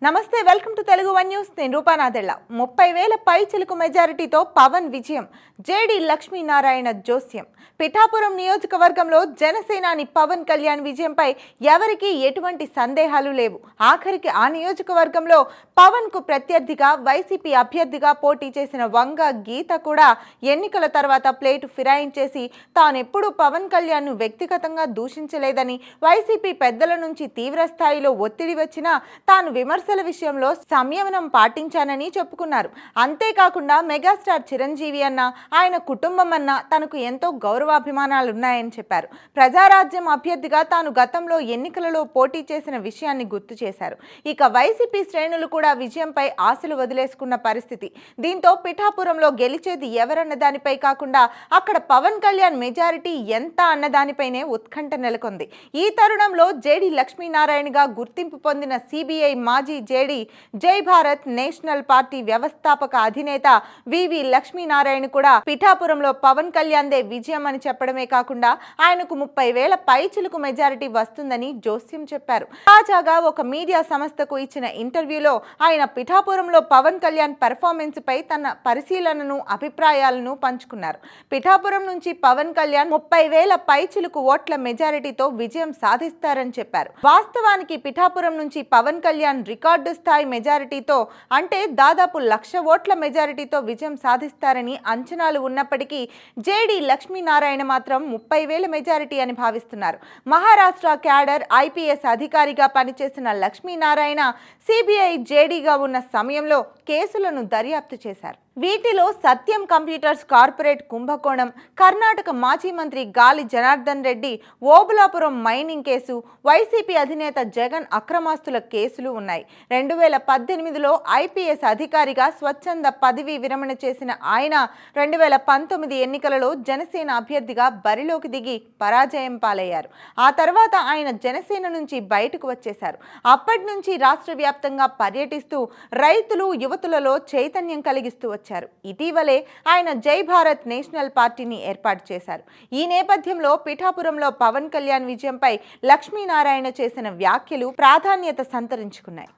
నమస్తే, welcome to Telugu one news. నేను రూపానాథెళ్ళ. 30,000 పై చిలుకు మెజారిటీతో పవన్ విజయం. జేడి లక్ష్మీనారాయణ జోస్యం. పిఠాపురం నియోజకవర్గంలో జనసేనాని పవన్ కళ్యాణ్ విజయంపై ఎవరికీ ఎటువంటి సందేహాలు లేవు. ఆఖరికి ఆ నియోజకవర్గంలో పవన్ కు ప్రత్యర్థిగా వైసీపీ అభ్యర్థిగా పోటీ చేసిన వంగ గీత కూడా ఎన్నికల తర్వాత ప్లేటు ఫిరాయించేసి తానెప్పుడూ పవన్ కళ్యాణ్ ను వ్యక్తిగతంగా దూషించలేదని, వైసీపీ పెద్దల నుంచి తీవ్ర స్థాయిలో ఒత్తిడి వచ్చినా తాను విమర్శల విషయంలో సంయమనం పాటించానని చెప్పుకున్నారు. అంతేకాకుండా మెగాస్టార్ చిరంజీవి అన్న, ఆయన కుటుంబం అన్న తనకు ఎంతో గౌరవాభిమానాలున్నాయని చెప్పారు. ప్రజారాజ్యం అభ్యర్థిగా తాను గతంలో ఎన్నికలలో పోటీ చేసిన విషయాన్ని గుర్తు చేశారు. ఇక వైసీపీ శ్రేణులు కూడా విజయంపై ఆశలు వదిలేసుకున్న పరిస్థితి. దీంతో పిఠాపురంలో గెలిచేది ఎవరన్న దానిపై కాకుండా అక్కడ పవన్ కళ్యాణ్ మెజారిటీ ఎంత అన్న దానిపైనే ఉత్కంఠ నెలకొంది. ఈ తరుణంలో జేడి లక్ష్మీనారాయణగా గుర్తింపు పొందిన సిబిఐ మాజీ జేడి జై భారత్ నేషనల్ పార్టీ వ్యవస్థాపక అధినేత వివి లక్ష్మీనారాయణ కూడా పిఠాపురంలో పవన్ కళ్యాణ్ దే విజయం అని చెప్పడమే కాకుండా ఆయనకు 30,000 పై చిలుకు మెజారిటీ వస్తుందని జోస్యం చెప్పారు. తాజాగా ఒక మీడియా సంస్థకు ఇచ్చిన ఇంటర్వ్యూలో ఆయన పిఠాపురంలో పవన్ కళ్యాణ్ పెర్ఫార్మెన్స్ పై తన పరిశీలనను, అభిప్రాయాలను పంచుకున్నారు. పిఠాపురం నుంచి పవన్ కళ్యాణ్ 30,000 పై చిలుకు ఓట్ల మెజారిటీతో విజయం సాధిస్తారని చెప్పారు. వాస్తవానికి పిఠాపురం నుంచి పవన్ కళ్యాణ్ రికార్డు స్థాయి మెజారిటీతో, అంటే దాదాపు 1,00,000 ఓట్ల మెజారిటీతో విజయం సాధిస్తారని అంచనాలు ఉన్నప్పటికీ జేడి లక్ష్మీనారాయణ మాత్రం 30,000 మెజారిటీ అని భావిస్తున్నారు. మహారాష్ట్ర క్యాడర్ ఐపీఎస్ అధికారిగా పనిచేసిన లక్ష్మీనారాయణ సిబిఐ జేడీగా ఉన్న సమయంలో కేసులను దర్యాప్తు చేశారు. వీటిలో సత్యం కంప్యూటర్స్ కార్పొరేట్ కుంభకోణం, కర్ణాటక మాజీ మంత్రి గాలి Janardhan Reddy Obulapuram mining case, YCP అధినేత జగన్ అక్రమాస్తుల కేసులు ఉన్నాయి. 2018లో ఐపీఎస్ అధికారిగా స్వచ్ఛంద పదవి విరమణ చేసిన ఆయన 2019 ఎన్నికలలో జనసేన అభ్యర్థిగా బరిలోకి దిగి పరాజయం పాలయ్యారు. ఆ తర్వాత ఆయన జనసేన నుంచి బయటకు వచ్చేశారు. అప్పటి నుంచి రాష్ట్ర వ్యాప్తంగా పర్యటిస్తూ రైతులు, యువతులలో చైతన్యం కలిగిస్తూ వచ్చారు. ఇటీవలే ఆయన జై భారత్ నేషనల్ పార్టీని ఏర్పాటు చేశారు. ఈ నేపథ్యంలో పిఠాపురంలో పవన్ కళ్యాణ్ విజయంపై లక్ష్మీనారాయణ చేసిన వ్యాఖ్యలు ప్రాధాన్యత సంతరించుకున్నాయి.